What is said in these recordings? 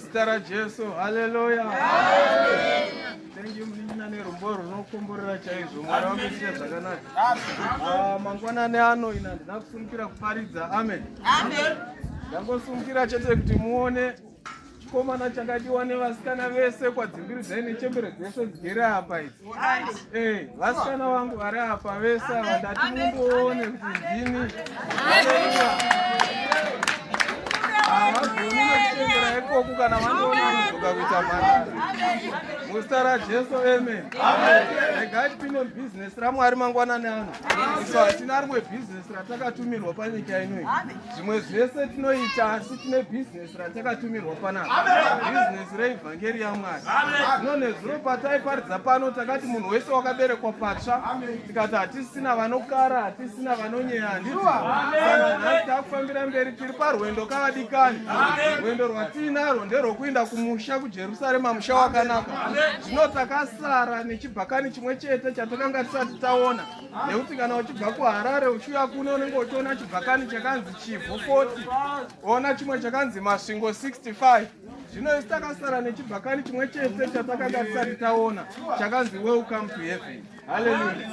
Muzita raJesu. Haleluya. Thank you mlina nerumbo runokomborera chaizvo. Mwari wamboita zvakanaka. Mangwanani ano ina ndinakusumukira kuparidza. Amen. Amen. Ndangosumukira chete kuti muone chikomana chakadiwa nevasikana vese kwadzimbiri dzaine chembere dzese dzigere apa idzi. Vasikana vangu vari apa vese vandati mundoone kuti ndini. Havagoni nekuchembera ikoko kana vandoona vanozoka kuita marara. Muzita raJesu. Amen. Regai tipinde mubhizinesi raMwari mangwanani ano. Isu hatina rimwe bhizinesi ratakatumirwa panyika inoi. Zvimwe zvese tinoita asi tine bhizinesi ratakatumirwa panapa. Bhizinesi reivhangeri yaMwari. Zvino nezuro pataiparidza pano takati munhu wese wakaberekwa patsva. Tikati hatisina vanokara, hatisina vanonyeya, handiti. Saka nhasi takufambira mberi tiri parwendo kavadikani. Rwendo rwatinarwo nderwokuenda kumusha kuJerusarema, musha wakanaka. Zvino takasara nechibhakani chimwe chete chatakanga tisati taona. Nekuti kana uchibva kuHarare uchiuya kuno unenge uchiona chibhakani chakanzi Chivo 40. Ona chimwe chakanzi Masvingo 65. Zvino isi takasara nechibhakani chimwe chete chatakanga tisati taona chakanzi Welcome to Heaven. Hallelujah.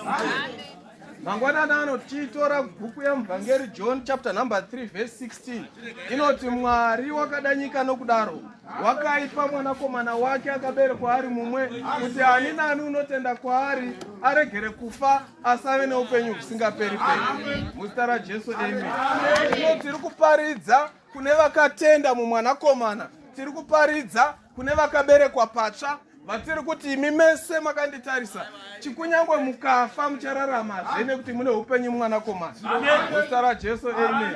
Mangwanani ano tichitora bhuku yamuvhangeri John chapter number 3 verse 16. Inoti Mwari wakada nyika nokudaro wakaipa mwanakomana wake akaberekwa ari mumwe kuti ani nani unotenda kwaari aregere kufa asave neupenyu husingaperi-peri. Muzita raJesu. Amen. Ino tiri kuparidza kune vakatenda mumwanakomana, tiri kuparidza kune vakaberekwa patsva, vatiri kuti imi mese makanditarisa chikunyangwe mukafa muchararamazve nekuti mune upenyu mumwanakomana. Muzita raJesu. Amen.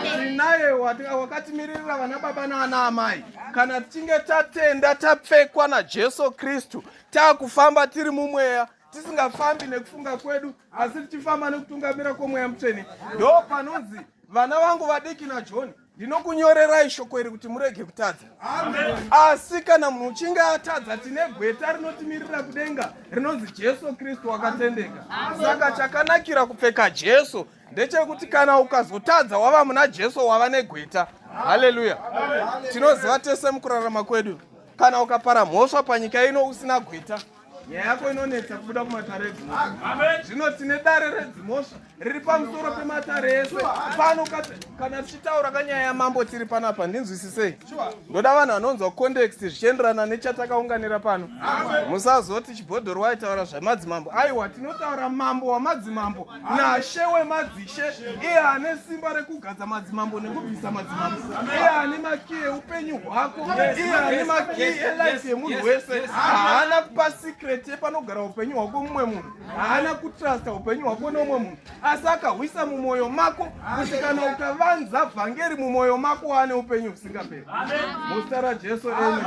Tinaye wakatimirira vana baba navana amai. Kana tichinge tatenda tapfekwa naJesu Kristu, taakufamba tiri mumweya, tisingafambi nekufunga kwedu asi tichifamba nekutungamira kwomweya mutsvene. Ndo panonzi vana vangu vadiki naJoni, ndinokunyorerai shoko iri kuti murege kutadza. Asi kana munhu uchinge atadza, tine gweta rinotimirira kudenga rinonzi Jesu Kristu wakatendeka. Saka chakanakira kupfeka Jesu ndechekuti kana ukazotadza wava muna Jesu wava negweta. Haleluya. Tinoziva tese mukurarama kwedu, kana ukapara mhosva panyika ino usina gweta, nyaya yako inonetsa kubuda kumatare edzimhosva. Zvino tine dare redzimhosva riri pamusoro pematare ese. Pano kana tichitaura kanyaya yamambo tiri panapa, ndinzwisisei. Ndoda vanhu vanonzwa context zvichienderana nechatakaunganira pano. Musazoti chibhodhoro waitaura zvamadzimambo. Aiwa, tinotaura mambo wamadzimambo naShe wemadzishe, iye ane simba rekugadza madzimambo nekubvisa madzimambo, iye ane makiyi eupenyu hwako, iye ane makiyi elife yemunhu wese. Haana kupa secret panogara upenyu hwako mumwe munhu, haana kutrasta upenyu hwako nomwe munhu, asi akahwisa mumwoyo mako kuti kana ukavanza vhangeri mumwoyo mako waane upenyu husingaperi. Muzita raJesu. Amen.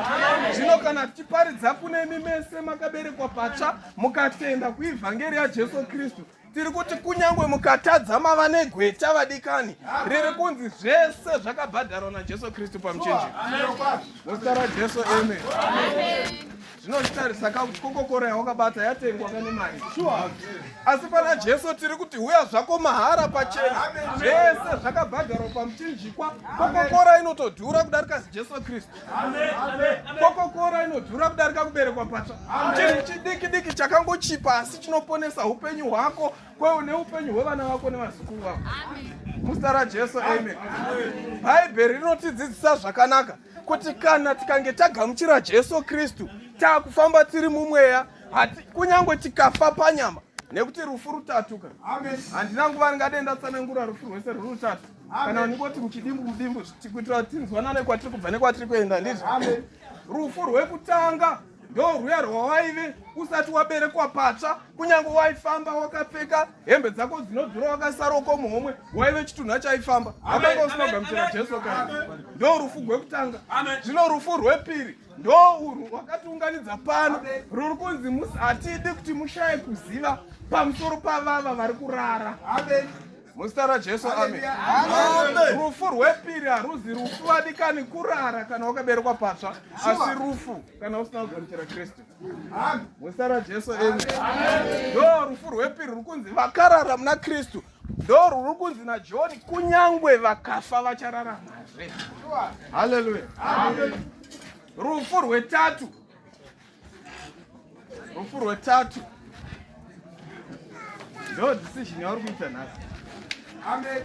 Zvino kana tichiparidza kune imi mese makaberekwa patsva mukatenda kuivhangeri yaJesu Kristu, tiri kuti kunyangwe mukatadza mava negweta vadikani riri kunzi zvese zvakabhadharwa naJesu Kristu pamuchinjikwa. Muzita raJesu. Amen. Zvinotarisa kuti kokokora yawakabata yatengwa kane mari. Asi pana Jesu tiri kuti uya zvako mahara pachena, zvese zvakabhadharwa pamuchinjikwa. Kokokora inotodhura kudarika Jesu Kristu. Kokokora inodhura kudarika kuberekwa patsva. Chinhu chidiki diki chakangochipa asi chinoponesa upenyu hwako kwewe neupenyu hwevana vako nevazukuru vako. Muzita raJesu. Amen. Bhaibheri rinotidzidzisa zvakanaka kuti kana tikange tagamuchira Jesu Kristu, taakufamba tiri mumweya, kunyangwe tikafa panyama, nekuti rufu rutatuka. Handina nguva ringade ndatsanangura rufu rwese ruri rutatu. Kana ndingoti muchidimbu mudimbu kuitira kuti tinzwanane kwatiri kubva nekwatiri kuenda, ndizvo. Rufu rwekutanga ndo rwuya rwawaive usati waberekwa patsva, kunyangwe waifamba wakapfeka hembe dzako dzinodhura wakasaroko muhomwe, waive chitunha chaifamba. Hakanga usinogamuchira Jesu kana. Ndo rufu rwekutanga. Zvino rufu rwepiri ndo urwu wakatiunganidza pano, ruri kunzi hatidi kuti mushaye kuziva pamusoro pavava vari kurara. Muzita raJesu. Amen. Rufu rwepiri haruzi rufu vadikani kurara kana wakaberekwa patsva, asi rufu kana usina kugamuchira Kristu. Muzita raJesu. Amen. Ndo rufu rwepiri ruri kunzi vakarara muna Kristu, ndo ruri kunzi naJoni kunyangwe vakafa vachaраramazve. Haleluya. rufu rwetatu ndo decision yauri kuita nhasi.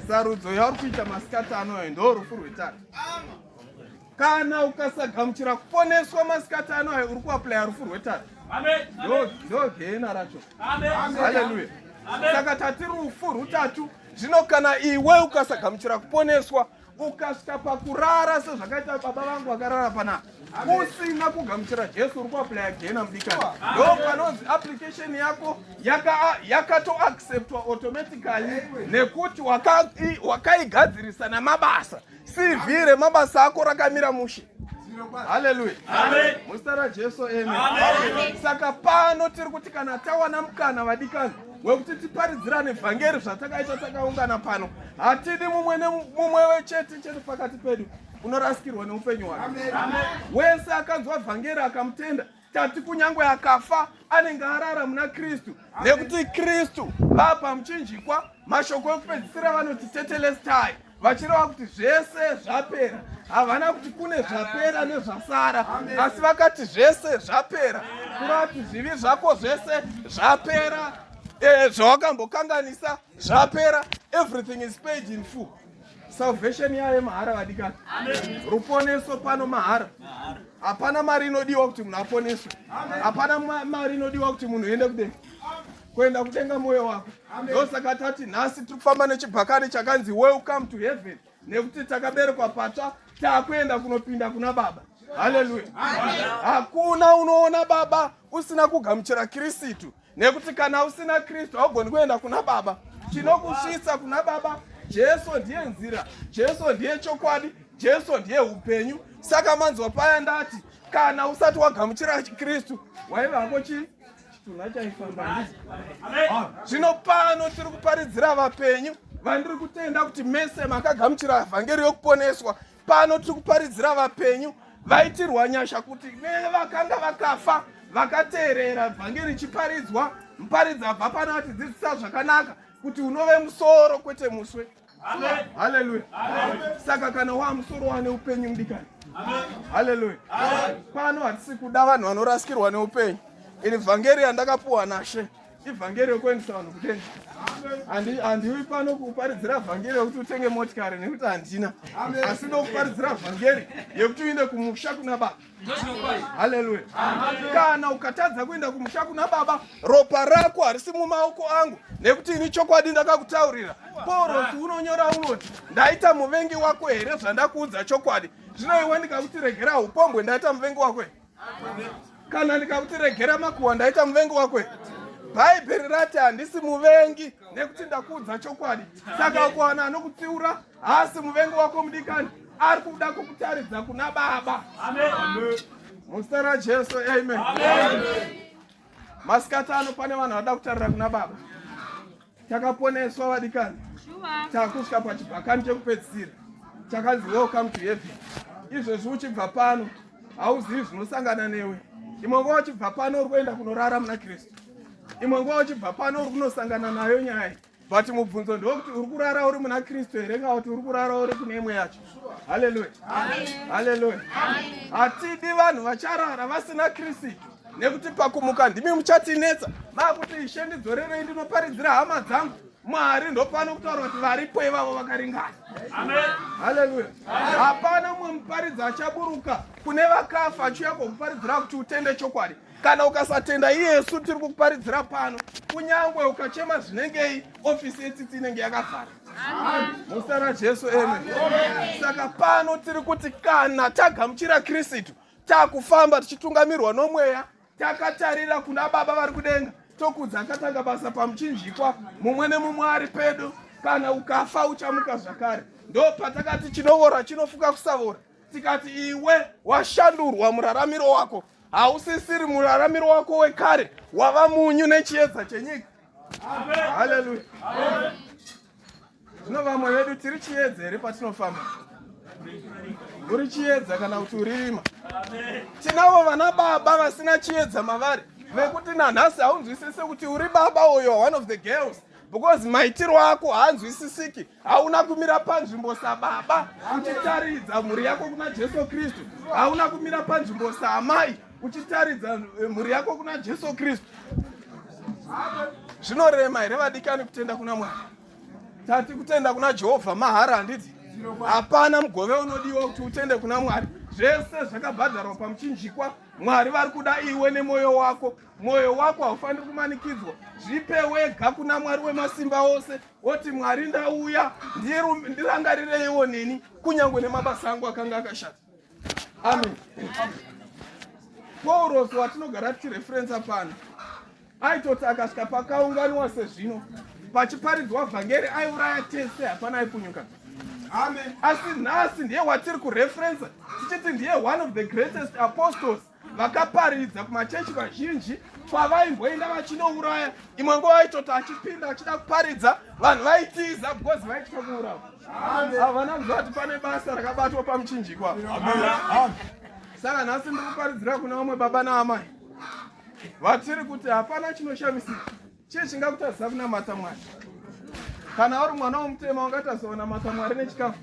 Sarudzo yauri kuita masikati anoyo ndo rufu rwetatu. Kana ukasagamuchira kuponeswa masikati anoyo uri kuaplaya rufu rwetatu. Ndo gena racho. Haleluya. Saka tati rufu rutatu. Zvino kana iwe ukasagamuchira kuponeswa ukasvika pakurara sezvakaita baba vangu vakarara panapa, usina kugamuchira Jesu uri kuaplaya gena mudikani. Ndo panonzi application yako yakatoacceptwa automatically nekuti wakaigadzirisa namabasa. CV remabasa ako rakamira mushe. Haleluya. Muzita raJesu, amen. Saka pano tiri kuti kana tawana mukana vadikani wekuti tiparidzirane vhangeri zvatakaita takaungana pano, hatidi mumwe wechete pakati pedu unorasikirwa neupenyu hwake. Wese akanzwa vhangeri akamutenda, tati kunyangwe akafa anenge arara muna Kristu, nekuti Kristu vapamuchinjikwa. Mashoko ekupedzisira vanoti tetelestai, vachireva kuti zvese zvapera. Havana kuti kune zvapera nezvasara, asi vakati zvese zvapera, kureva kuti zvivi zvako zvese zvapera, zvawakambokanganisa zvapera. Everything is paid in full. Salvation yaye mahara vadikani. Ruponeso pano mahara. Hapana mari inodiwa kuti munhu aponeswe. Hapana mari inodiwa kuti munhu ende kudenga. Kuenda kutenga moyo wako. Ndosaka tati nhasi tiri kufamba nechibhakani chakanzi welcome to heaven, nekuti takaberekwa patsva takuenda kunopinda kuna Baba. Haleluya. Hakuna unoona Baba usina kugamuchira Kristu, nekuti kana usina Kristu haugoni kuenda kuna Baba. Chinokusvitsa kuna Baba, Jesu ndiye nzira, Jesu ndiye chokwadi, Jesu ndiye upenyu. Saka manzwa paya ndati kana usati wagamuchira Kristu waiva hako chitunha chaifamba. Zvino pano tiri kuparidzira vapenyu vandiri kutenda kuti mese makagamuchira vhangeri yokuponeswa. Pano tiri kuparidzira vapenyu vaitirwa nyasha kuti vakanga vakafa vakateerera vhangeri chiparidzwa. Muparidzi abva pano atidzidzisa zvakanaka kuti unove musoro kwete muswe. Haleluya. Saka kana wamusoro wane upenyu mudikani. Haleluya. Pano hatisi kuda vanhu vanorasikirwa neupenyu. Ini vhangeri yandakapuwa naShe ivhangeri yokuendesa vanhu kudenga. Handiwi pano kuparidzira vhangeri yokuti utenge motikari nekuti handina, asi ndokuparidzira vhangeri yokuti uende kumusha kuna Baba. Haleluya. Kana ukatadza kuenda kumusha kuna Baba, ropa rako harisi mumaoko angu, nekuti ini chokwadi ndakakutaurira. Paurosi unonyora unoti, ndaita muvengi wako here zvandakuudza chokwadi. Zvino iwe ndikakuti regera upombwe, ndaita muvengi wako. Kana ndikakuti regera makuhwa, ndaita muvengi wako. Bhaibheri rati handisi muvengi nekuti ndakuudza chokwadi. Saka ukawana anokutsiura haasi muvengi wako mudikani, ari kuda kukutaridza kuna Baba. Muzita raJesu, amen. Masikati ano pane vanhu vada kutarira kuna Baba. Takaponeswa vadikani, takusvika pachibhakani chekupedzisira chakanzi welcome to heaven. Izvezvi uchibva pano hauzivi zvinosangana newe. Imwe nguva uchibva pano uri kuenda kunorara muna Kristu, imwe nguva uchibva pano uri kunosangana nayo nyaya. But mubvunzo ndewekuti uri kurara uri muna Kristu here kana kuti uri kurara uri kune imwe yacho. Haleluya. Haleluya. Hatidi vanhu vacharara vasina Kristu, nekuti pakumuka ndimi muchatinetsa. Makuti Ishe ndidzorerei ndinoparidzira hama dzangu. Mwari ndopano kutaura kuti varipo ivavo vakaringana. Haleluya. Hapana mumwe muparidzi achaburuka kune vakafa achiuya kokuparidzira kuti utende chokwadi. Kana ukasatenda Yesu tiri kukuparidzira pano, kunyangwe ukachema zvinengei, ofisi yetsitsi inenge yakavhara. Muzita raJesu, amen. Saka pano tiri kuti kana tagamuchira Kristu, takufamba tichitungamirwa nomweya, takatarira kuna Baba vari kudenga, tokudza akatanga basa pamuchinjikwa, mumwe nemumwe ari pedo. Kana ukafa uchamuka zvakare. Ndo patakati chinovora chinofuka kusavora. Tikati iwe washandurwa muraramiro wako, hausisiri muraramiro wako wekare, wava munyu nechiedza chenyika. Haleluya. Zvino vamwe vedu tiri chiedza here patinofamba? Uri chiedza kana kuti uririma? Tinavo vana baba vasina chiedza mavari, vekuti nanhasi haunzwisise kuti uri baba or you are one of the girls because maitiro ako haanzwisisiki. Hauna kumira panzvimbo sababa uchitaridza mhuri yako kuna Jesu Kristu. Hauna kumira panzvimbo saamai uchitaridza mhuri yako kuna Jesu Kristu. Zvinorema here vadikani kutenda kuna Mwari? Tati kutenda kuna Jehovha mahara handiti? Hapana mugove unodiwa kuti utende kuna Mwari. Zvese zvakabhadharwa pamuchinjikwa. Mwari vari kuda iwe nemoyo wako. Moyo wako haufaniri kumanikidzwa. Zvipe wega kuna Mwari wemasimba ose. Woti Mwari ndauya ndirangarireiwo neni kunyangwe nemabasa angu akanga akashata. Amen. Paulos watinogara tichireferensa pano aitoti akasvika pakaunganiwa sezvino pachiparidzwa vhangeri aiuraya tese, hapana aipunyuka. Amen. Asi nhasi ndiye watiri kureferensa tichiti ndiye one of the greatest apostles vakaparidza kumachechi vazhinji pavaimboenda vachinouraya. Imwe nguva aitoti achipinda achida kuparidza vanhu vaitiza because vaitya kuurawa. Havana kuziva kuti pane basa rakabatwa pamuchinjikwa. Saka nhasi ndiri kuparidzira kuna vamwe baba naamai vatiri kuti hapana chinoshamisika chingakutadzisa kunamata Mwari. Kana uri mwana womutema ungatadzisa kunamata Mwari nechikafu.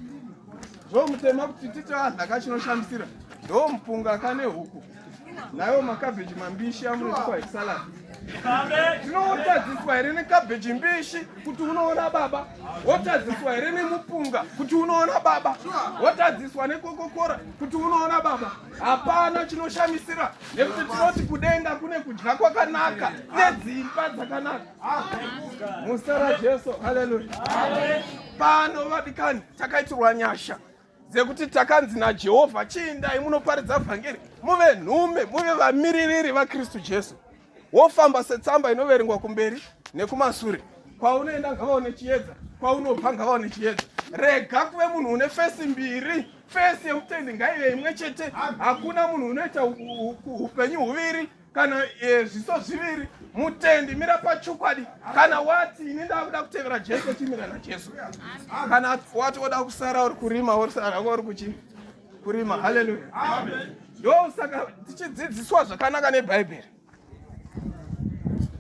Zvomutema kuti titi adlaka chinoshamisira ndomupunga kane huku nayo makabheji mambishi amunotikwa hisaladi. Tinotadziswa here nekabheji mbishi kuti unoona baba? Wotadziswa here nemupunga kuti unoona baba? Wotadziswa nekokokora kuti unoona baba? Hapana chinoshamisira, nekuti tinoti kudenga kune kudya kwakanaka nedzimba dzakanaka. Muzita raJesu, haleluya. Pano vadikani takaitirwa nyasha dzekuti takanzi naJehovha chiindai munoparidza vhangeri, muve nhume, muve vamiririri vaKristu Jesu. Wofamba setsamba inoverengwa kumberi nekumashure. Kwaunoenda ngavaone chiedza, kwaunobva ngavaone chiedza. Rega kuve munhu une fesi mbiri. Fesi yemutendi ngaive imwe chete. Hakuna munhu unoita upenyu huviri kana zviso zviviri. Mutendi mira pachokwadi. Kana wati ini ndakuda kutevera Jesu chimira naJesu. Kana wati woda kusara uri kurima worisara uri kuchi kurima. Haleluya. Amen. Ndosaka tichidzidziswa zvakanaka neBhaibheri.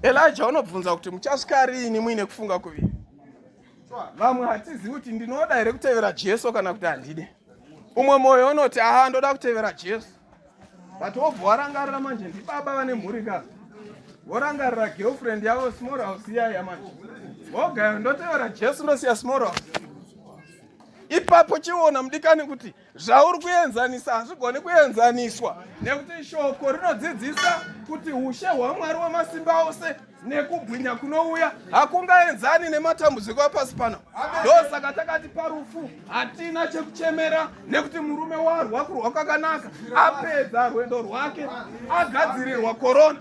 Elijah unobvunza kuti muchasvika rini muine kufunga kuviri. Vamwe hatizivi kuti ndinoda here kutevera Jesu kana kuti handidi. Umwe moyo unoti aha ndoda kutevera Jesu. But wobva warangarira manje ndibaba vane mhuri kazi. Worangarira girlfriend yavo small house iya manje. Wogaya ndotevera Jesu ndosiya small house. Ipapo chiona mudikani kuti zvauri kuenzanisa hazvigoni kuenzaniswa, nekuti shoko rinodzidzisa kuti ushe hwaMwari wemasimba ose nekubwinya kunouya hakungaenzani nematambudziko apasi pano. Ndosaka takati parufu hatina chekuchemera, nekuti murume warwa kurwa kwakanaka apedza rwendo rwake agadzirirwa korona.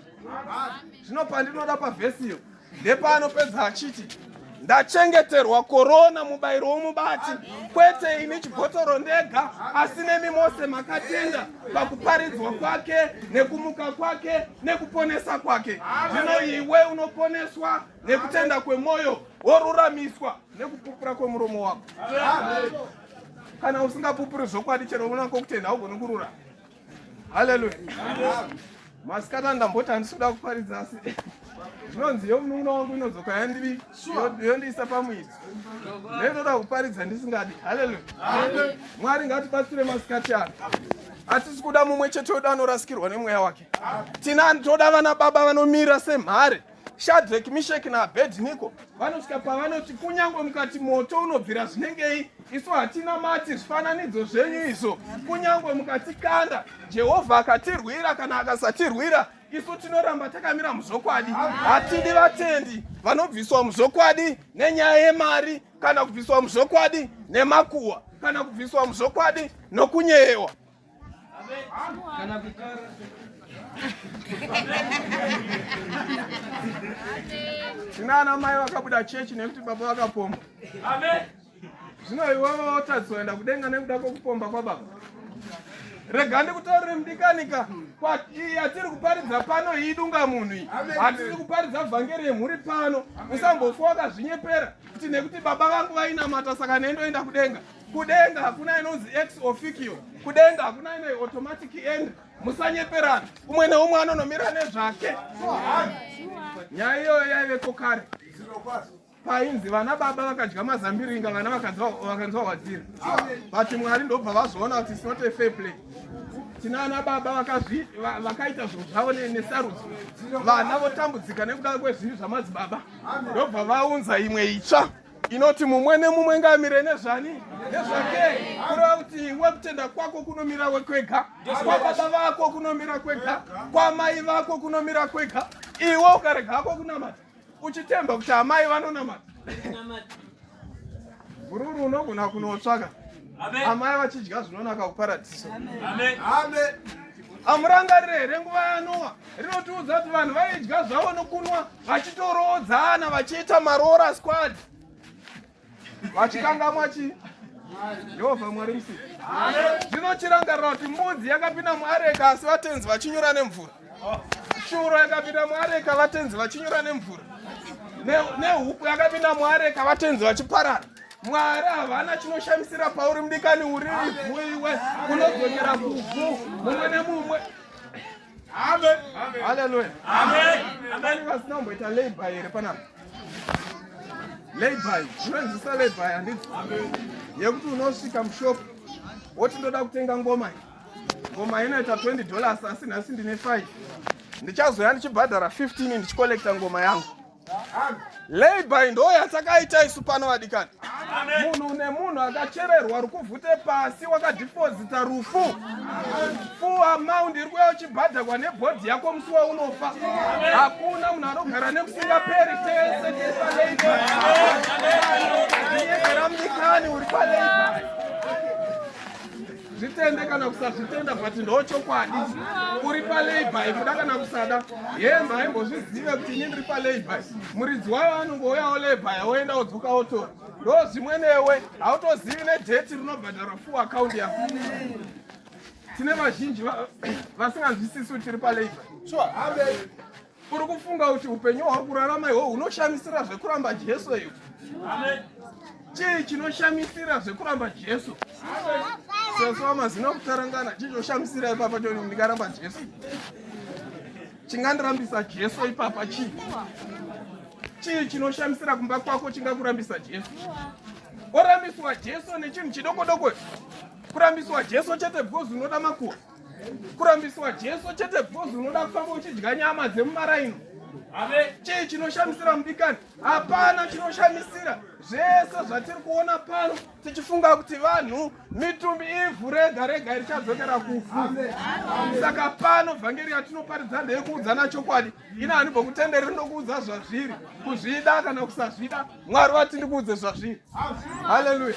Zvino pandinoda pavhesiyo ndepaanopedza achiti ndachengeterwa korona mubayiro womubati, kwete ini chibhotoro ndega asi nemi mose makatenda pakuparidzwa kwake nekumuka kwake nekuponesa kwake. Zvino iwe unoponeswa nekutenda kwemwoyo, woruramiswa nekupupura kwemuromo wako. Kana usingapupuri zvokwadi chero unako kutenda haugoni kururama. Haleluya. Masikata ndamboti handisikuda kuparidza asi zvinonzi yomunun'una wangu inodzoka yondiisa pamwidzi. Ndinoda kuparidza ndisingadi. Haleluya. Mwari ngatibatsire masikati ano. Hatisi kuda mumwe chete wedu anorasikirwa nemweya wake. Toda vana baba vanomira semhare. Shadrach, Meshach naAbednego vanosvika pavanoti kunyangwe mukati moto unobvira zvinengei, isu hatina mati zvifananidzo zvenyu izvo. Kunyangwe mukati kanda Jehovha akatirwira kana akasatirwira, isu tinoramba takamira muzvokwadi. Hatidi vatendi vanobviswa muzvokwadi nenyaya yemari, kana kubviswa muzvokwadi nemakuhwa, kana kubviswa muzvokwadi nokunyeyewa. Kana tina ana mai vakabuda chechi nekuti baba vakapomba. Zvino iwewe wotadzwa kudenga nekuda kwokupomba kwababa. Rega ndikutaurire mudikanika, yatiri kuparidza pano idunga munhu iyi. Hatisi kuparidza vhangeri yemhuri pano. Usambofa wakazvinyepera kuti nekuti baba vangu vainamata saka nendoenda kudenga. Kudenga hakuna inonzi ex officio. Kudenga hakuna ine automatic end. Musanyeperana. Umwe neumwe anonomira nezvake. Nyaya iyoyo yaiveko kare. painzi vana baba vakadya mazambiringa vana vakanzwa wadzira. But Mwari ndobva vazoona kuti it's not a fair play. Tinana baba vakaita zvinhu zvavo nesarudzo. Vana votambudzika nekuda kwezvinhu zvamadzibaba. Ndobva vaunza imwe itsva inoti mumwe nemumwe ngamire nezvani nezvake. Kureva kuti iwe kutenda kwako kunomira kwega, kwababa vako kunomira kwega, kwamai vako kunomira kwega. Iwe ukarega hako kunamata uchitemba kuti amai vanonamata. Gururu unogona kunotsvaka amai vachidya zvinonaka kuparadhiso. Amurangarire here nguva yaNoa rinotiudza kuti vanhu vaidya zvavo nokunwa vachitorodzana vachiita marora squad vachikangamwa chi Jehovha Mwari Musiki. Zvinochirangarira kuti mbudzi yakapinda muareka asi vatenzi vachinyura nemvura. Shuro yakapinda muareka vatenzi vachinyura nemvura. Nehuku yakapinda muareka vatenzi vachiparara. Mwari havana chinoshamisira pauri mudikani uri ivhu iwe unogonyera kuvhu mumwe nemumwe. Amen. Hallelujah. Amen. Vasina kumboita labor here panapa. Labor. Unonzwisa labor handiti. Yekuti unosvika mushopu woti ndoda kutenga ngoma. Ngoma inoita $20 asi nhasi ndine 5. Ndichazoya ndichibhadhara 15 ndichikolekta ngoma yangu. Labor ndo yatakaita isu pano vadikani. Munhu nemunhu akachererwa rukuvhute pasi wakadeposita rufu. Full amount iri kuya uchibhadharwa nebhodhi yako musi waunofa. Hakuna munhu anogara nekusingaperi tese labor. Yegera mudikani uri palabor. Zvitende kana kusazvitenda but ndochokwadi. Uri palabor ikuda kana kusada. Yemba haimbozvizive kuti ini ndiri palabor. Muridzi wayo anongouyawo labor woenda wodzoka wotora. Ndo zvimwe newe hautozivi nedheti rinobhadharwa full account yako. Tine vazhinji vasinganzwisisi kuti tiri palabor. Uri kufunga kuti upenyu hwauri kurarama ihwo hunoshamisira zvekuramba Jesu iyo. Chii chinoshamisira zvekuramba Jesu? Sesu wamazino kutarangana chichoshamisira ipapa choni ndikaramba Jesu. Chingandirambisa Jesu ipapa chii? Chii chinoshamisira kumba kwako chingakurambisa Jesu? Orambiswa Jesu nechinhu chidoko-doko. Kurambiswa Jesu chete because unoda makuhwa. Kurambiswa Jesu chete because unoda kufamba uchidya nyama dzemumaraino. Chii chinoshamisira mudikani? Hapana chinoshamisira. Zvese zvatiri kuona pano tichifunga kuti vanhu mitumbi ivhu rega rega richadzokera kuvhu. Saka pano vhangeri yatinoparidza ndeyekuudzana chokwadi. Ina hanibva kutenderi ndokuudza zvazviri. Kuzvida kana kusazvida Mwari vati ndikuudze zvazviri. Haleluya.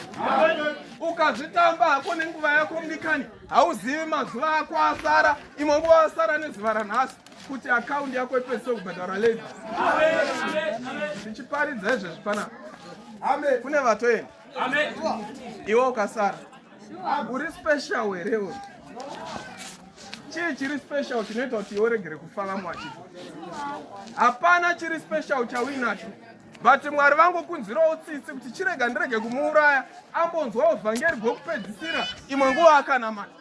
Ukazvitamba hako nenguva yako mudikani hauzivi mazuva ako asara. Imwe nguva asara nezuva ranhasi kuti akaundi yako ipese kubhadhara labor. Tichiparidza izvezvi panapa. Kune vatoenda. Iwe ukasara. Uri special werewo. Chii chiri special chinoita kuti iwe uregere kufa vamwe vachifa? Hapana chiri special chauinacho. But Mwari vangokunzirawo tsitsi kuti chirega ndirege kumuuraya ambonzwawo vhangeri gokupedzisira imwe nguva akanamata.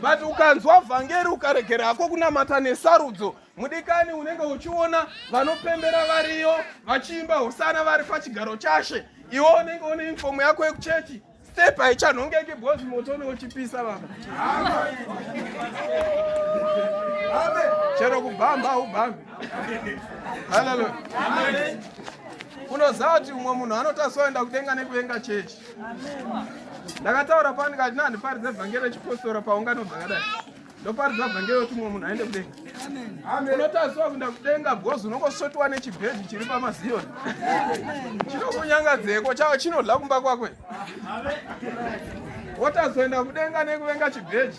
But ukanzwa vhangeri ukaregera hako kunamata nesarudzo mudikani unenge uchiona vanopembera variyo vachiimba hosana vari pachigaro chashe. Iwe unenge une uniform yako yekuchechi. Step haichanhongeki because moto uchipisa baba. Chero kubhamba ubhambi. Hallelujah. Unoziva kuti umwe munhu anotasoenda kudenga nekuvenga chechi. Ndakataura pano ndikati nandiparidze vhangeri rechipostora paungano dzakadai. Ndoparidza vhangeri kuti umwe munhu aende kudenga. Unotaziva kuenda kudenga because unongosvotwa nechibhedhi chiri pamaziyoni. Chinokunyangadzeko chavo chinodla kumba kwakwe. Wotazoenda kudenga nekuvenga chibhedhi.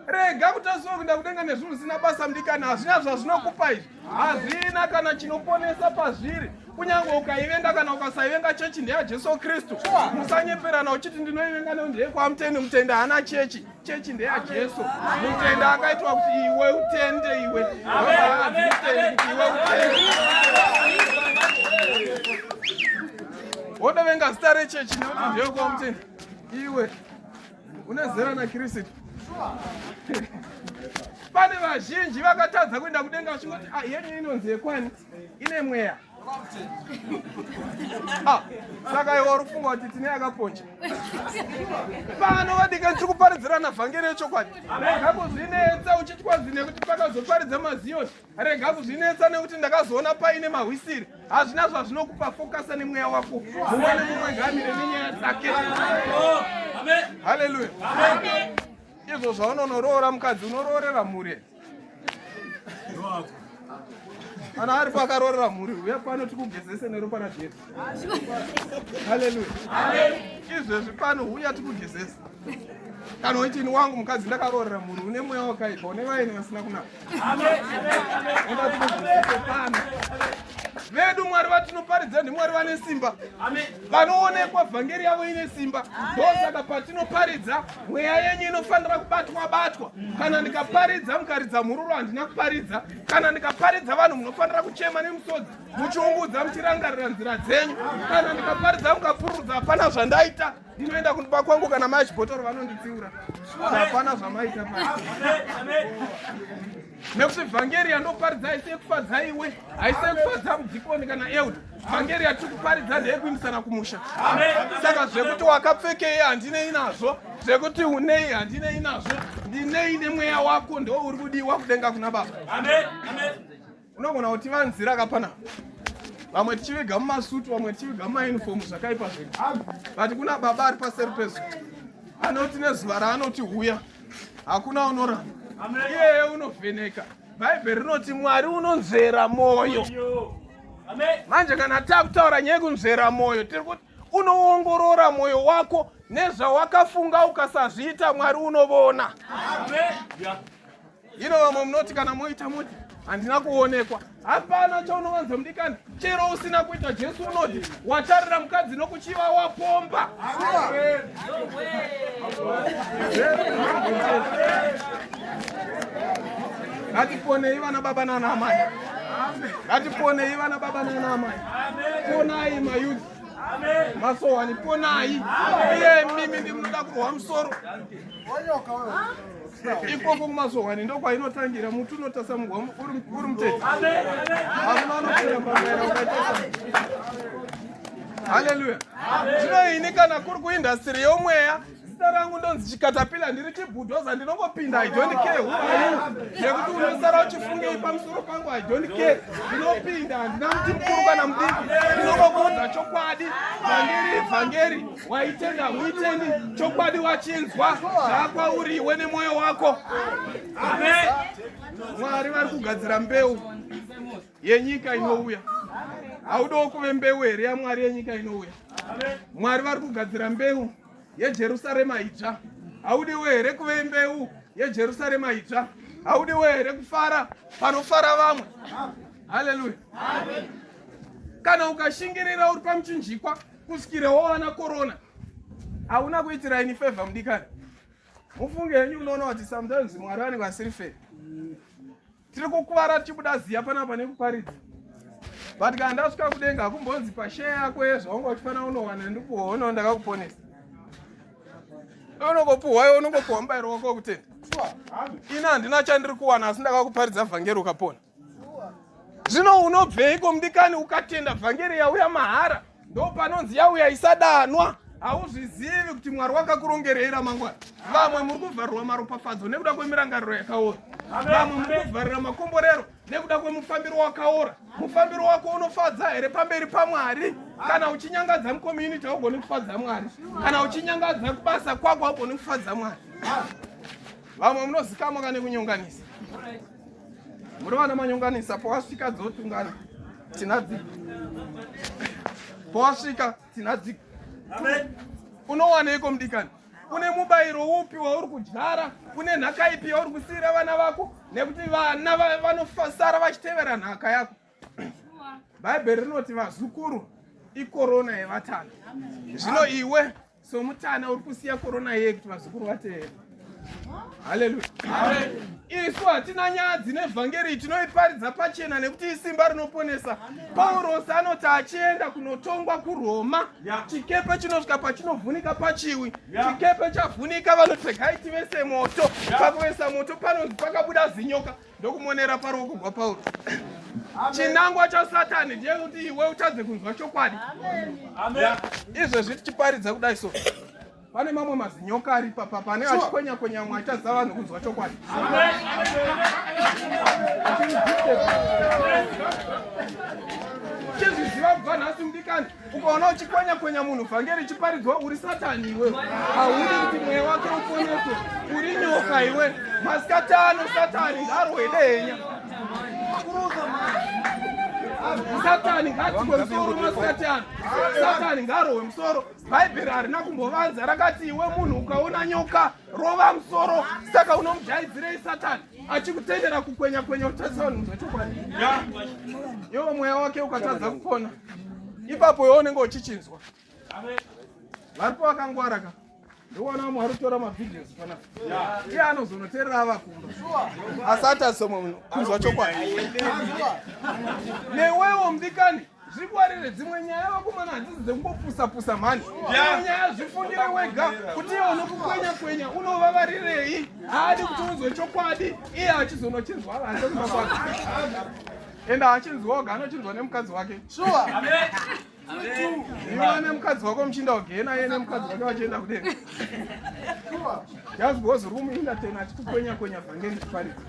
Rega kutaziva kuenda kudenga nezvinhu zvisina basa mudikani. Hazvina zvazvinokupa izvi. Hazvina kana chinoponesa pazviri. Kunyange ukaivenga kana ukasaivenga chechi ndeyaJesu Kristu. Musanyeperana uchiti ndinoivenga ndeyekwaMutende. Mutende haana chechi. Chechi ndeyaJesu. Mutende akaitwa kuti iwe utende iwe. Wotovenga zita rechechi nekuti ndeyekwaMutende. Iwe unezera naKristu. Pane vazhinji vakatadza kuenda kudenga vachingoti yenyu inonzi yekwani ine mweya. Saka iwe uri kufunga kuti tine akaponja pano vadika tiri kuparidzirana vhangeri yechokwadi. Rega kuzvinetsa uchityazi nekuti pakazoparidza maziyoni. Rega kuzvinetsa nekuti ndakazoona paine mahwisiri. Hazvina zvazvinokupa fokasa nemweya wako. Mumwe nemumwe ngamire nenyaya dzake. Haleluya. Izvo zvaunonoroora mukadzi unoroorera mhuri. Kana ari pakaroorera mhuri uya pano tikugezese neropa raJesu. Haleluya. Izvezvi pano uya tikugezese. Kana uchini wangu mukadzi ndakaroorera mhuri une mweya wakaipa une vaini vasina kunaka. Enda tikugezese pano. Vedu Mwari vatinoparidza ndiMwari vane simba. Vanoonekwa vhangeri yavo ine simba. Ndosaka patinoparidza mweya yenyu inofanira kubatwa. Kana ndikaparidza mukaridza mururu handina kuparidza. Kana ndikaparidza vanhu munofanira kuchema nemusodzi muchiungudza muchirangarira nzira dzenyu. Kana ndikaparidza mukapururudza hapana zvandaita. Ndinoenda kundiba kwangu kana machibhotoro vanonditsiura. Hapana zvamaita pano. Nekuti vhangeri yandoparidza haisi yekufadza iwe, haisi yekufadza mudhikoni kana Euda. Vhangeri yatiri kuparidza ndeyekuimbisana kumusha. Saka zvekuti wakapfekei handinei nazvo, zvekuti unei handinei nazvo, ndinei nemweya wako ndo uri kudiwa kudenga kuna Baba. Unogona kuti vanzira kapanapa. Vamwe tichiviga mumasutu, vamwe tichiviga mumayunifomu zvakaipa zvedu. But kuna Baba ari paseri pezuva. Anoti nezuva raanoti huya, hakuna unoramba. Iyeye unovheneka. Bhaibheri rinoti Mwari unonzvera moyo. Manje kana takutaura nyaya yekunzvera moyo, tiri kuti unoongorora moyo wako nezvawakafunga ukasazviita Mwari unovona. Ino vamwe munoti kana moita moti handina kuonekwa. Hapana chaunowanza mudikani. Chero usina kuita Jesu unoti watarira mukadzi nokuchiva wapomba. Ngatiponei vana baba nana amai. Ngatiponei vana baba nana amai. Ponai mayuthi. Masowani ponai. Iye mimi ndinoda kurwa musoro. Ikoko kumasowani ndokwainotangira mutu unotasamugwa uri mutete. Hakuna anopera pamera ukatesa. Haleluya. Zvino ini kana kuri kuindastri yomweya zita rangu ndonzi Chikatapila ndiri chibhudhoza ndinongopinda I don't care who are you. Nekuti unosara uchifunge pamusoro pangu I don't care. Ndinopinda handina muti mukuru kana mudiki. Ndinongokuudza chokwadi. Vhangeri waitenda muitendi. Chokwadi wachinzwa zvakwauri iwe nemwoyo wako. Mwari vari kugadzira mbeu yenyika inouya. Haudiwo kuve mbeu here yaMwari yenyika inouya. Mwari vari kugadzira mbeu yeJerusarema itsva. Haudiwo here kuve mbeu yeJerusarema itsva. Haudiwo here kufara panofara vamwe. Haleluya. Kana ukashingirira uri pamuchinjikwa kusvikira wawana korona, hauna kuitira ini favor mudikani. Mufunge henyu unoona kuti sometimes Mwari vanenge vasiri fair. Tiri kukuvara tichibuda ziya panapa nekuparidza. But kana ndasvika kudenga hakumbonzi pasheya yako yezvaunga uchifanira unowana ndikuona ndakakuponesa. Unongopuhwa iwe unongopuhwa mubayiro wako wokutenda. Ina handina chandiri kuwana asi ndakakuparidza vhangeri ukapona. Zvino unobveiko mudikani ukatenda vhangeri yauya mahara? Ndo panonzi yauya isadanwa. Hauzvizivi kuti Mwari wakakurongerei ramangwana. Vamwe muri kuvharirwa maropafadzo nekuda kwemirangariro yakaora. Vamwe muri kuvharira makomborero nekuda kwemufambiro wakaora. Mufambiro wako unofadza here pamberi paMwari? Kana uchinyangadza mucommunity haugoni kufadza Mwari. Kana uchinyangadza kubasa kwako haugoni kufadza Mwari. Vamwe munozikama kana kunyonganisa. Muri vana manyonganisa pawasvika dzotungana tinadzika. Pawasvika tinadzika. Unowaneiko mudikani? Une mubayiro upi wauri kudyara? Une nhaka ipi yauri kusiyira vana vako? Nekuti vana vanosara vachitevera nhaka yako. Bhaibheri rinoti vazukuru ikorona yevatana. Zvino iwe somutana uri kusiya korona yeye kuti vazukuru vatevere. Haleluya. Isu hatina nyaya dzine vhangeri tinoiparidza pachena nekuti isimba rinoponesa. Paurosi anoti achienda kunotongwa kuRoma, chikepe chinosvika pachinovhunika pachiwi. Chikepe chavhunika vanoti gaiti vese moto. Pakuvesa moto panonzi pakabuda zinyoka ndokumuonera paruoko rwaPauro. Chinangwa chaSatani ndeyekuti iwe utadze kunzwa chokwadi. Izvozvi tichiparidza kudai so pane mamwe mazinyoka ari pane achikwenya mwachaza vanhu kunzwa chokwadi. Chizviziva kubva nhasi mudikani, ukaona uchikwenya munhu vhangeri chiparidzwa uri Satani iwe. Haudi kuti mweya wake uponeswe, uri nyoka iwe. Masikati ano Satani ngarwede henya. Satani ngatigwe musoro masikati ano. Satani ngarowe musoro. Bhaibheri harina kumbovanza rakati iwe munhu ukaona nyoka rova musoro. Saka unomudhaidzirei Satani achikutendera kukwenya utadza vanhu zvechokwadi. Iwo mweya wake ukatadza kupona, ipapo iwe unenge uchichinzwa. Varipo vakangwara ka ndoona Mwari tora mavhidhios panapa. Iye anozonoteerera vakumba asati asomwa kunzwa chokwadi. Newewo mudikani, zvingwarire dzimwe nyaya vakomana hadzisi dzekungopusa mhani. Dzimwe nyaya zvifundire wega kuti iye unokukwenya unovavarirei. Haadi kuti unzwe chokwadi, iye achizonochinzwa vanze kumba kwake. Enda hachinzwa oga, anochinzwa nemukadzi wake. Iwe nemukadzi wako muchinda ugena, iye nemukadzi wake vachienda kudenga. Just goes room in that achikukwenya vhangeri chiparidza.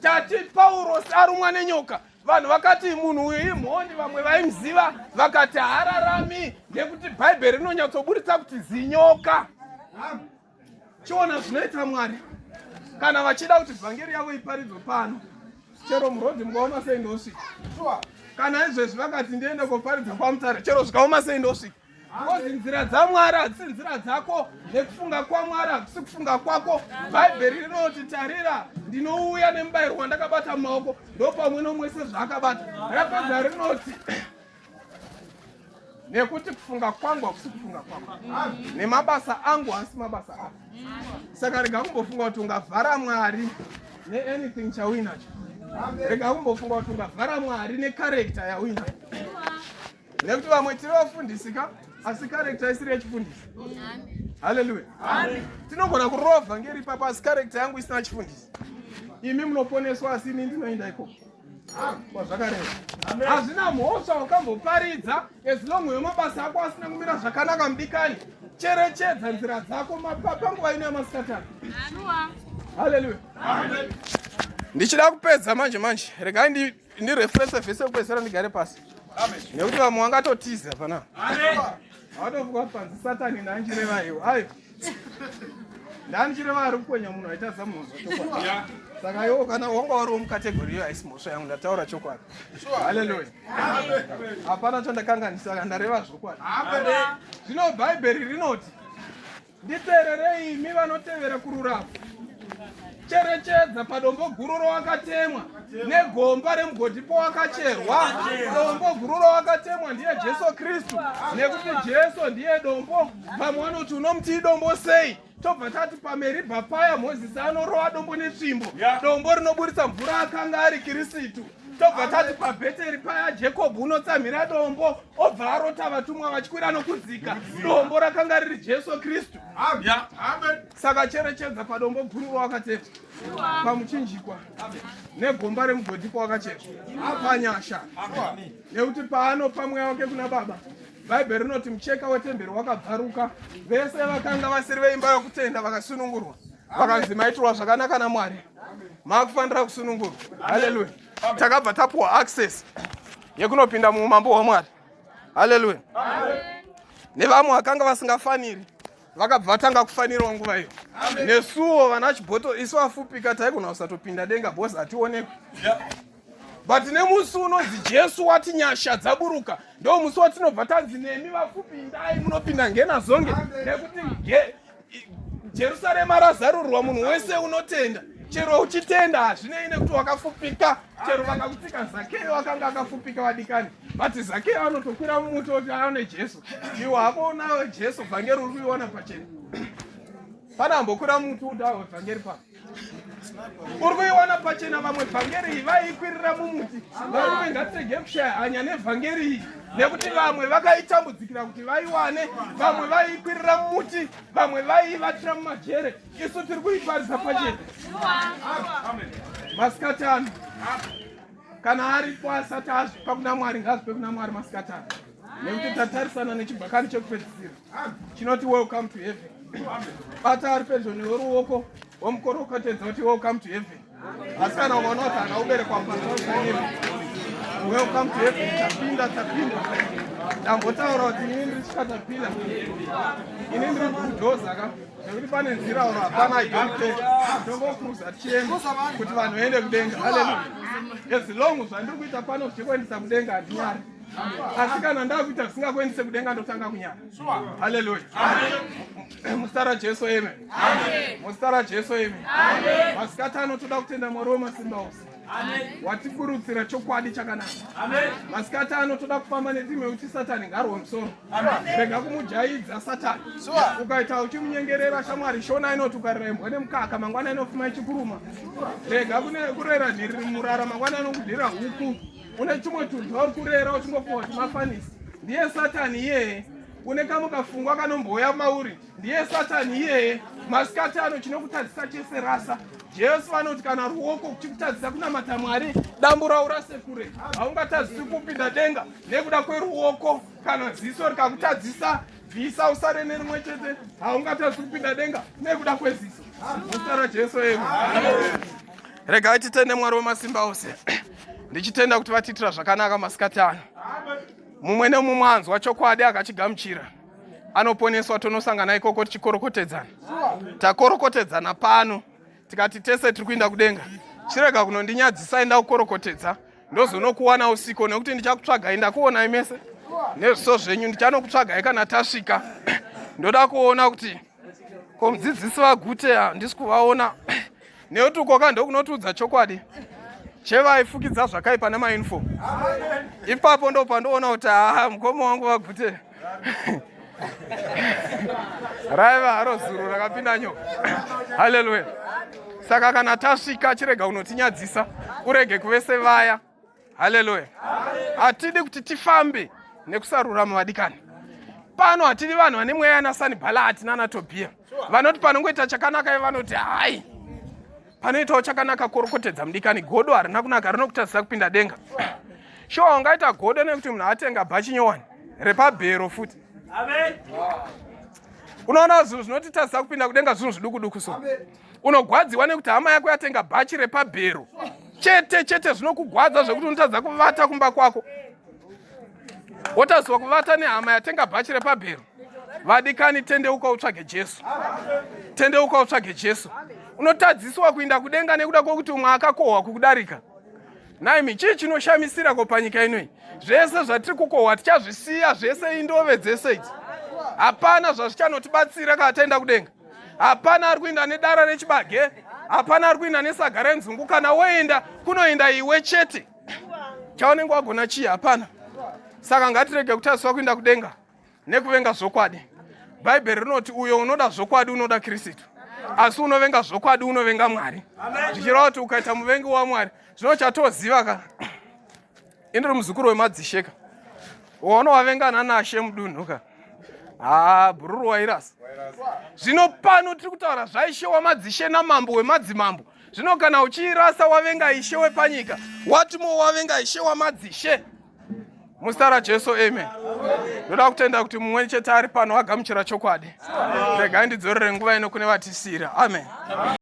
Tati Paurosi arumwa nenyoka. Vanhu vakati munhu uyu imhondi, vamwe vaimuziva vakati hararami nekuti Bhaibheri rinonyatsoburitsa kuti zinyoka. Chiona zvinoita Mwari kana vachida kuti vhangeri yavo iparidzwe pano. Chero murodhi mukaoma sei ndosvika. Kana izvezvi vakati ndiende koparidza kwaMutare, chero zvikaoma sei ndosvika. Kozi nzira dzaMwari hadzisi nzira dzako, nekufunga kwaMwari hakusi kufunga kwako. Bhaibheri rinoti tarira, ndinouya nemubayiro wandakabata mumaoko, ndopamwe nomwese zvaakabata. Rapedza rinoti nekuti kufunga kwangu hakusi kufunga kwako, nemabasa angu hasi mabasa ako. Saka rega kumbofunga kuti ungavhara Mwari neanything chawinacho. Rega kumbofunga kuti ungavhara Mwari nekarekta yawinacho. Nekuti vamwe tiri vafundisika asi karekta isiri yechifundisi. Haleluya. Tinogona kurova vhangeri ipapo asi karekta yangu isina chifundisi. Imi munoponeswa asi ini ndinoenda ikoko. Kwazvakareva. Hazvina mhosva wakamboparidza, as long wemabasa ako asina kumira zvakanaka mudikani. Cherechedza nzira dzako panguva ino yamasikati ano. Haleluya. Ndichida kupedza manje. Regai ndireference vhese kupedzisira ndigare pasi. Nekuti vamwe vangatotiza panapa. Hawatofunga panzi Satani ndanjireva iwo. Ayo. Ndanjireva ari kukwenya munhu aitadza munhu zvochokwadi. Saka iwo kana wanga wariwo mukategori iyo haisi mhosva yangu, ndataura chokwadi. Haleluya. Hapana chandakanganisa, ndareva zvokwadi. Zvino Bhaibheri rinoti nditeererei imi vanotevera kururama. Cherechedza padombo guru rawakatemwa negomba remugodhi pawakacherwa. Dombo guru rawakatemwa ndiye Jesu Kristu, nekuti Jesu ndiye dombo. Pamwe vanoti unomuti idombo sei? Tobva tati paMeribha paya Mozisi anorova dombo netsvimbo, dombo rinoburitsa mvura akanga ari Kristu. Tobva tati paBheteri paya Jakobho unotsamhira dombo, obva arota vatumwa vachikwira nokudzika, dombo rakanga riri Jesu Kristu. Saka cherechedza padombo guru rawakatemwa, pamuchinjikwa negomba remugodhi pawakacherwa, panyasha. Nekuti paanopa mweya wake kuna Baba, Bhaibheri rinoti mucheka wetemberi wakabvaruka. Vese vakanga vasiri veimba yokutenda vakasunungurwa, vakanzi maitirwa zvakanaka naMwari, makufanira kusunungurwa. Haleluya. Takabva tapuwa access yekunopinda muumambo hwaMwari. Haleluya. Nevamwe vakanga vasingafaniri vakabva vatanga kufanirwa nguva iyo. Nesuwo vana chibhoto isu vafupika taigona kusatopinda denga bhosi hationekwi. But nemusi unonzi Jesu wati nyasha dzaburuka, ndo musi watinobva tanzi nemi vafupi ndai munopinda ngena zonge, nekuti Jerusarema razarurwa munhu wese unotenda. Chero uchitenda hazvinei nekuti wakafupika. Chero vakakutsika Zakeo akanga akafupika vadikani, but Zakeo anotokwira mumuti kuti aone Jesu. Iwo hako unawe Jesu, vhangeri uri kuiona pachena. pana ambokura mutu udawe vhangeri pano uri kuiwana pachena vamwe vhangeri iyi vaikwirira mumuti varume ngatirege kushaya hanya nevhangeri iyi nekuti vamwe vakaitambudzikira kuti vaiwane vamwe vaikwirira mumuti vamwe vaivatira mumajere isu tiri kuiparisa pachena masikatano kana aripo asati azvipa kuna mwari ngazvipe kuna mwari masikatano nekuti tatarisana nechibhakani chekupedzisira chinoti welcome to heaven bata ari pedyo neruoko womukorokotedza kuti welcome to heaven asi kana ukaona kuti hana uberekwa mupasausanyevi welcome to heaven tapinda ndambotaura kuti ini ndiri chikatapila ini ndiri kudhoza ka nekuti pane nzira uro hapana idonke tongokruza tichienda kuti vanhu vaende kudenga haleluya as long zvandiri kuita pano zvichikuendesa kudenga handinyari asi kana ndakuita zvisingakuendese kudenga ndotanga kunyara haleluya muzita rajesu amen muzita rajesu amen masikatano toda kutenda mwari wemasimba ose watikurudzira chokwadi chakanaka masikatano toda kufamba netimwe kuti satani ngarwe musoro rega kumujaidza satani ukaita uchimunyengerera shamwari shona inoti ukarembwa nemukaka mangwana inofuma ichikuruma rega kurera nhiriri murara mangwana inokudhira huku une chimwe tunhu uri kurera uchingofunga kuti mafanisi ndiye satani iyeye une kamukafungwa kanombouya mauri ndiye satani iyeye masikatano chinokutadzisa chese rasa jesu vanoti kana ruoko kuchikutadzisa kunamata mwari dambu raurase kure haungatadzisi kupinda denga nekuda kweruoko kana ziso rikakutadzisa bvisa usare nerimwe chete haungatadzisi kupinda denga nekuda kweziso muzita rajesu emu regai titende mwari wemasimba ose ndichitenda kuti vatitira zvakanaka masikatano mumwe nemumwe anzwa chokwadi akachigamuchira anoponeswa tonosangana ikoko tichikorokotedzana takorokotedzana pano tikati tese tiri kuinda kudenga chirega kunondinyadzisa enda kukorokotedza ndozonokuwana usiku nekuti ndichakutsvagai ndakuonai mese nezviso zvenyu ndichanokutsvagai kana tasvika ndoda kuona kuti komudzidzisi vagute handisi kuvaona nekuti ukoka ndokunotiudza chokwadi chevaifukidza zvakaipa nemauniform ipapo ndo pandoona kuti mukoma wangu vagute raiva haro zuro rakapinda nyoka haleluya saka kana tasvika chirega unotinyadzisa urege kuvese vaya haleluya hatidi kuti tifambe nekusarurama vadikani pano hatidi vanhu vane mweya nasanibhalati nanatobhiya vanoti panongoita chakanaka ivanoti hai panoitawo chakanaka korokotedza mudikani godo harina kunaka rinokutadzisa kupinda denga shuwa ungaita godo nekuti munhu atenga bhachi nyowani repabhero futi unoona zvinhu zvinotitadzisa kupinda kudenga zvinhu zvidukuduku so unogwadziwa nekuti hama yako yatenga bhachi repabhero chete zvinokugwadza zvekuti unotadza kuvata kumba kwako wotaziwa kuvata nehama yatenga bhachi repabhero vadikani tendeuka utsvage jesu tendeuka utsvage jesu unotadziswa kuinda kudenga nekuda kwokuti umwe akakohwa kukudarika naimi chii chinoshamisira ko panyika inoi zvese zvatiri kukohwa tichazvisiya zvese indove dzese idzi hapana zvazvichanotibatsira kana taenda kudenga hapana ari kuinda nedara rechibage hapana ari kuinda nesaga renzungu kana woenda kunoenda iwe chete chaunenge wagona chii hapana saka ngatirege kutadziswa kuinda kudenga nekuvenga zvokwadi bhaibheri rinoti uyo unoda zvokwadi unoda kristu asi unovenga zvokwadi unovenga mwari zvichireva kuti ukaita muvengi wamwari zvino chatoziva ka indiri muzukuru wemadzisheka waona wavengana nashe mudunhu ka bhururu wairasa zvino pano tiri kutaura zvaishe wamadzishe namambo wemadzimambo zvino kana uchirasa wavenga ishe wepanyika watimo wavenga ishe wamadzishe muzita rajesu amen ndoda kutenda kuti mumwe chete ari pano agamuchira chokwadi regai ndidzorere nguva ino kune vatisira amen